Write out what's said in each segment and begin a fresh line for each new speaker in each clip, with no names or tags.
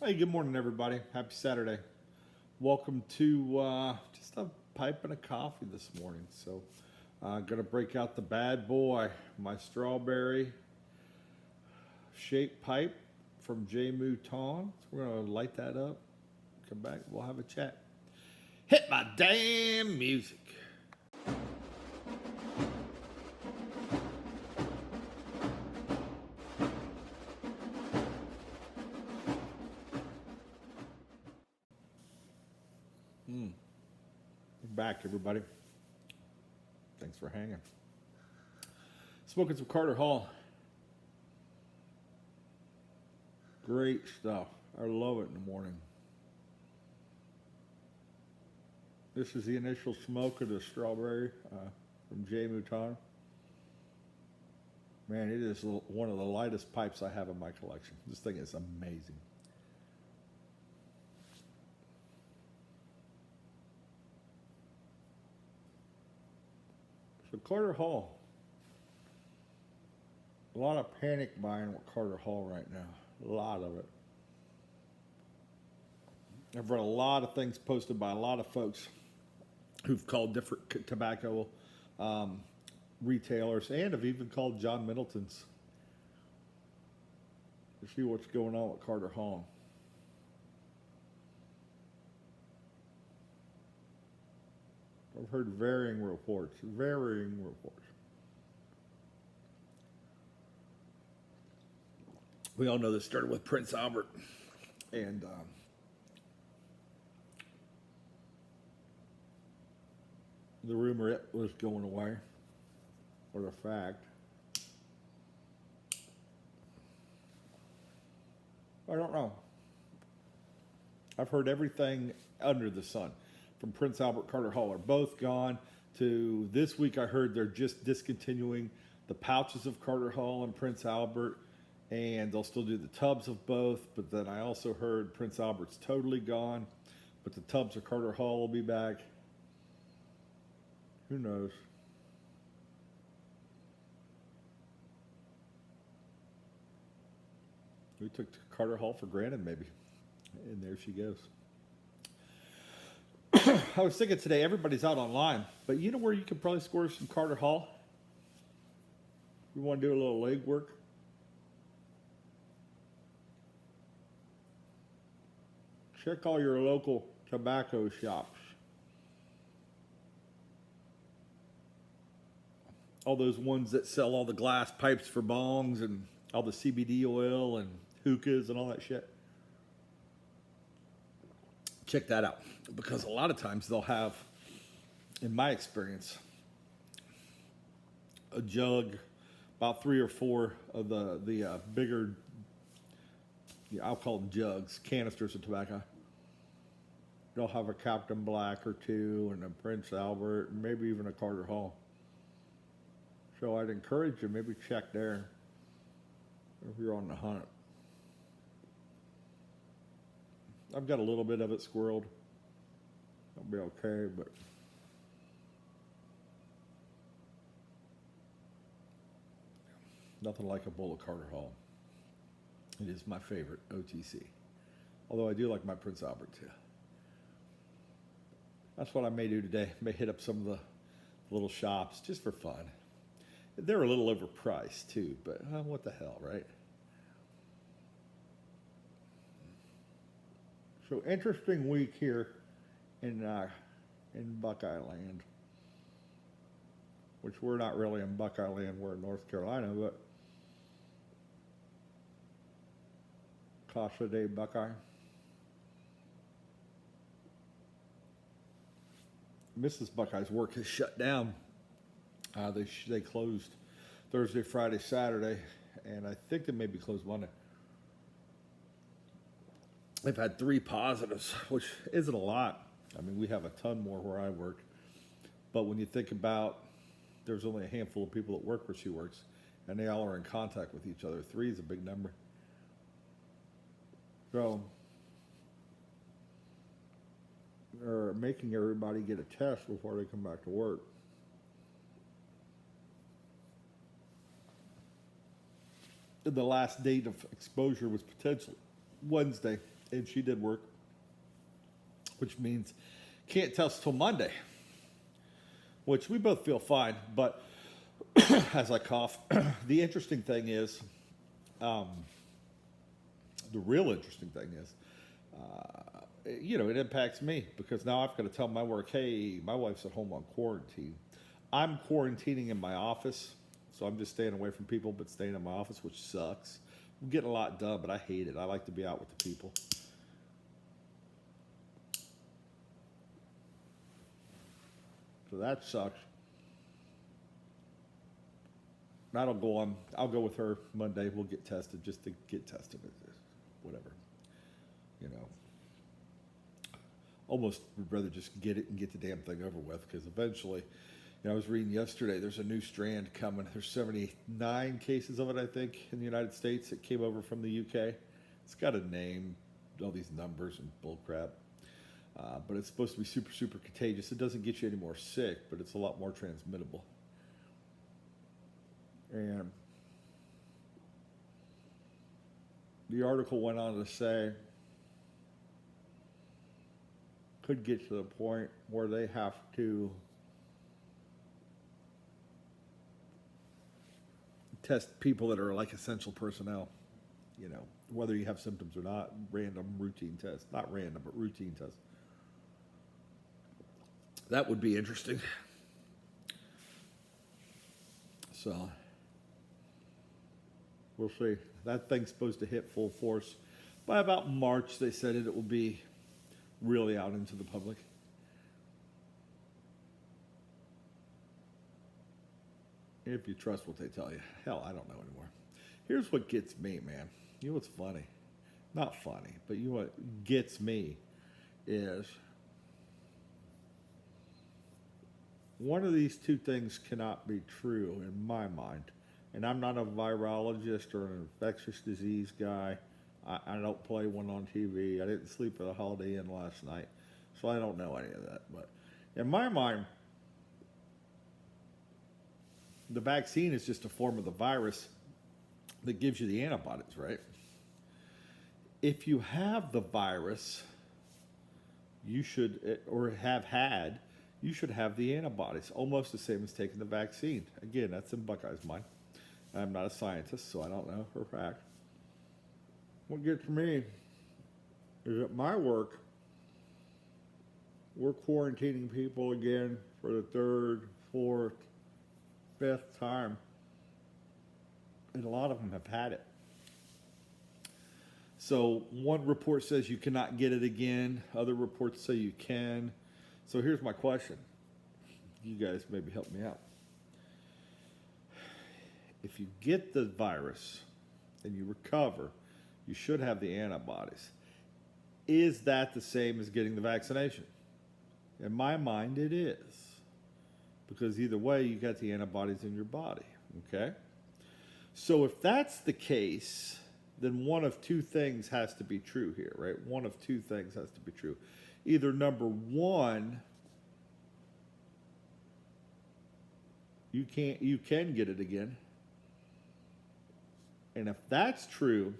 Hey, good morning, everybody. Happy Saturday. Welcome to just a pipe and a coffee this morning. So, gonna break out the bad boy, my strawberry shaped pipe from J Mouton. So we're gonna light that up. Come back. We'll have a chat. Hit my damn music. We're back, everybody. Thanks for hanging. Smoking some Carter Hall. Great stuff. I love it in the morning. This is the initial smoke of the strawberry from J Mouton. Man, it is one of the lightest pipes I have in my collection. This thing is amazing. So Carter Hall. A lot of panic buying with Carter Hall right now. A lot of it. I've read a lot of things posted by a lot of folks who've called different tobacco retailers and have even called John Middleton's to see what's going on with Carter Hall. I've heard varying reports. We all know this started with Prince Albert, and the rumor it was going away, or the fact. I don't know. I've heard everything under the sun, from Prince Albert, Carter Hall are both gone, to this week I heard they're just discontinuing the pouches of Carter Hall and Prince Albert, and they'll still do the tubs of both. But then I also heard Prince Albert's totally gone, but the tubs of Carter Hall will be back. Who knows? We took Carter Hall for granted, maybe. And there she goes. I was thinking today, everybody's out online, but you know where you could probably score some Carter Hall? You want to do a little leg work? Check all your local tobacco shops. All those ones that sell all the glass pipes for bongs and all the CBD oil and hookahs and all that shit. Check that out, because a lot of times they'll have, in my experience, a jug, about 3 or 4 of the bigger, I'll call them jugs, canisters of tobacco. They'll have a Captain Black or 2 and a Prince Albert and maybe even a Carter Hall. So I'd encourage you, maybe check there if you're on the hunt. I've got a little bit of it squirreled. I'll be okay, but nothing like a bowl of Carter Hall. It is my favorite OTC. Although I do like my Prince Albert too. That's what I may do today. I may hit up some of the little shops just for fun. They're a little overpriced too, but what the hell, right? So interesting week here in Buckeye Land, which we're not really in Buckeye Land. We're in North Carolina, but Casa de Buckeye. Mrs. Buckeye's work has shut down. They closed Thursday, Friday, Saturday, and I think they may be closed Monday. They've had 3 positives, which isn't a lot. I mean, we have a ton more where I work. But when you think about, there's only a handful of people that work where she works, and they all are in contact with each other. 3 is a big number. So, they're making everybody get a test before they come back to work. The last date of exposure was potentially Wednesday. and she did work, which means can't test till Monday, which we both feel fine. But as I cough, the interesting thing is, the real interesting thing is, it impacts me because now I've got to tell my work, hey, my wife's at home on quarantine. I'm quarantining in my office, so I'm just staying away from people, but staying in my office, which sucks. I'm getting a lot done, but I hate it. I like to be out with the people. So that sucks. I'll go with her Monday. We'll get tested just to get tested. Whatever. Almost would rather just get it and get the damn thing over with because eventually, I was reading yesterday, there's a new strand coming. There's 79 cases of it, I think, in the United States. It came over from the UK. It's got a name, all these numbers and bullcrap. But it's supposed to be super, super contagious. It doesn't get you any more sick, but it's a lot more transmittable. And the article went on to say, could get to the point where they have to test people that are like essential personnel, whether you have symptoms or not, random routine test. Not random, but routine test. That would be interesting. So, we'll see. That thing's supposed to hit full force by about March. They said it will be really out into the public. If you trust what they tell you. Hell, I don't know anymore. Here's what gets me, man. You know what's funny? Not funny, but you know what gets me is one of these two things cannot be true in my mind. And I'm not a virologist or an infectious disease guy. I don't play one on TV. I didn't sleep at a Holiday Inn last night, so I don't know any of that. But in my mind, the vaccine is just a form of the virus that gives you the antibodies, right? If you have the virus, you should, or have had, you should have the antibodies, almost the same as taking the vaccine. Again, that's in Buckeye's mind. I'm not a scientist, so I don't know for a fact. What gets me is at my work, we're quarantining people again for the third, fourth, fifth time. And a lot of them have had it. So one report says you cannot get it again. Other reports say you can. So here's my question. You guys maybe help me out. If you get the virus and you recover, you should have the antibodies. Is that the same as getting the vaccination? In my mind, it is. Because either way, you got the antibodies in your body, okay? So if that's the case, then one of two things has to be true here, right? One of two things has to be true. Either number one, you can get it again. And if that's true,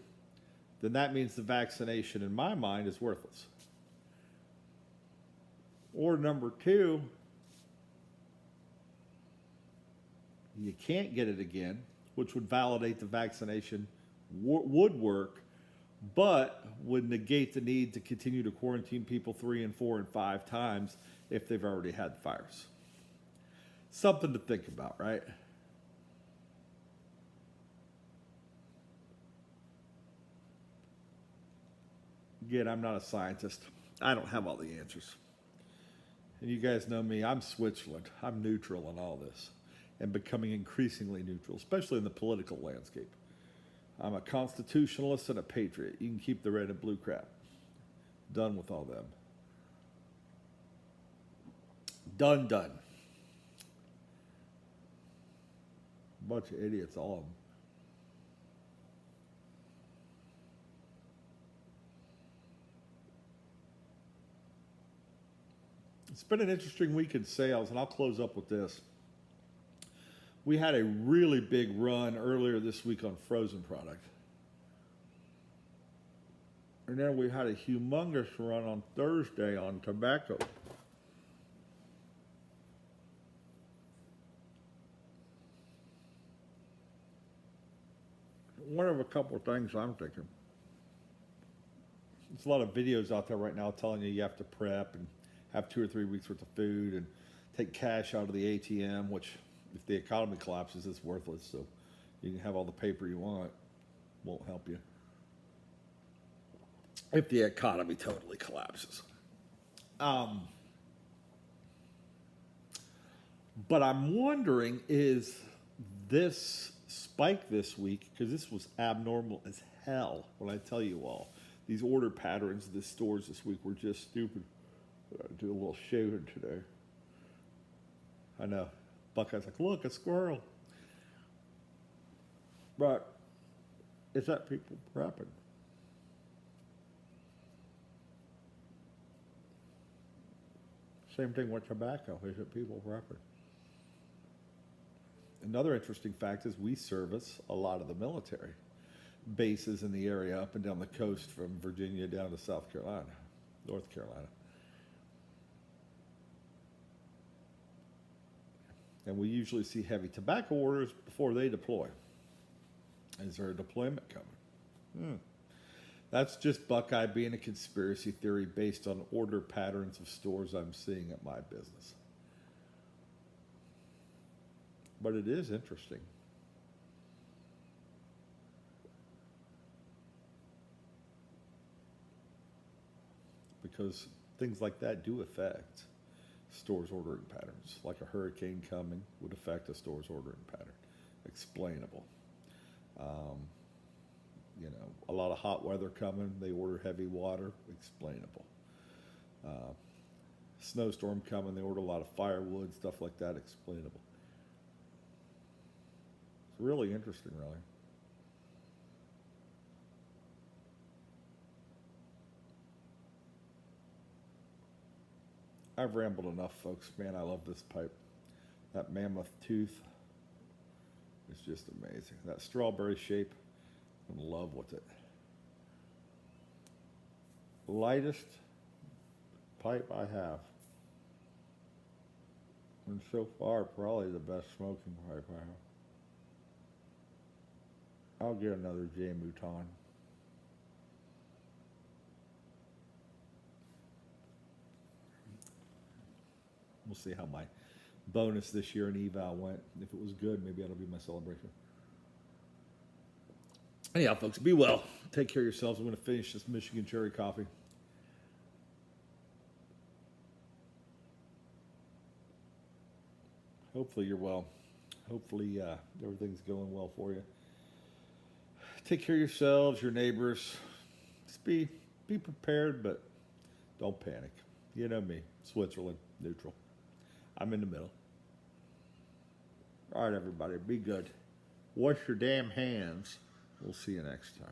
then that means the vaccination, in my mind, is worthless. Or number two, you can't get it again, which would validate the vaccination would work, but would negate the need to continue to quarantine people 3 and 4 and 5 times if they've already had the virus. Something to think about, right? Again, I'm not a scientist. I don't have all the answers. And you guys know me, I'm Switzerland. I'm neutral in all this and becoming increasingly neutral, especially in the political landscape. I'm a constitutionalist and a patriot. You can keep the red and blue crap. Done with all them. Done. Bunch of idiots, all of them. It's been an interesting week in sales, and I'll close up with this. We had a really big run earlier this week on frozen product. And then we had a humongous run on Thursday on tobacco. One of a couple of things I'm thinking. There's a lot of videos out there right now telling you have to prep and have 2 or 3 weeks worth of food and take cash out of the ATM, which if the economy collapses, it's worthless. So you can have all the paper you want. Won't help you. If the economy totally collapses. But I'm wondering, is this spike this week, because this was abnormal as hell when I tell you all. These order patterns of the stores this week were just stupid. I do a little shaving today. I know. Buckeye's like, look, a squirrel. But is that people prepping? Same thing with tobacco. Is it people prepping? Another interesting fact is we service a lot of the military bases in the area up and down the coast from Virginia down to South Carolina, North Carolina. And we usually see heavy tobacco orders before they deploy. Is there a deployment coming? That's just Buckeye being a conspiracy theory based on order patterns of stores I'm seeing at my business. But it is interesting. Because things like that do affect stores' ordering patterns. Like a hurricane coming would affect a store's ordering pattern. Explainable. A lot of hot weather coming, they order heavy water. Explainable. Snowstorm coming, they order a lot of firewood, stuff like that. Explainable. It's really interesting, really. I've rambled enough, folks. Man, I love this pipe. That mammoth tooth is just amazing. That strawberry shape, I'm in love with it. Lightest pipe I have. And so far, probably the best smoking pipe I have. I'll get another J. Mouton. We'll see how my bonus this year in eval went. If it was good, maybe that'll be my celebration. Anyhow, folks, be well. Take care of yourselves. I'm going to finish this Michigan cherry coffee. Hopefully you're well. Hopefully everything's going well for you. Take care of yourselves, your neighbors. Just be prepared, but don't panic. You know me, Switzerland, neutral. I'm in the middle. All right, everybody, be good. Wash your damn hands. We'll see you next time.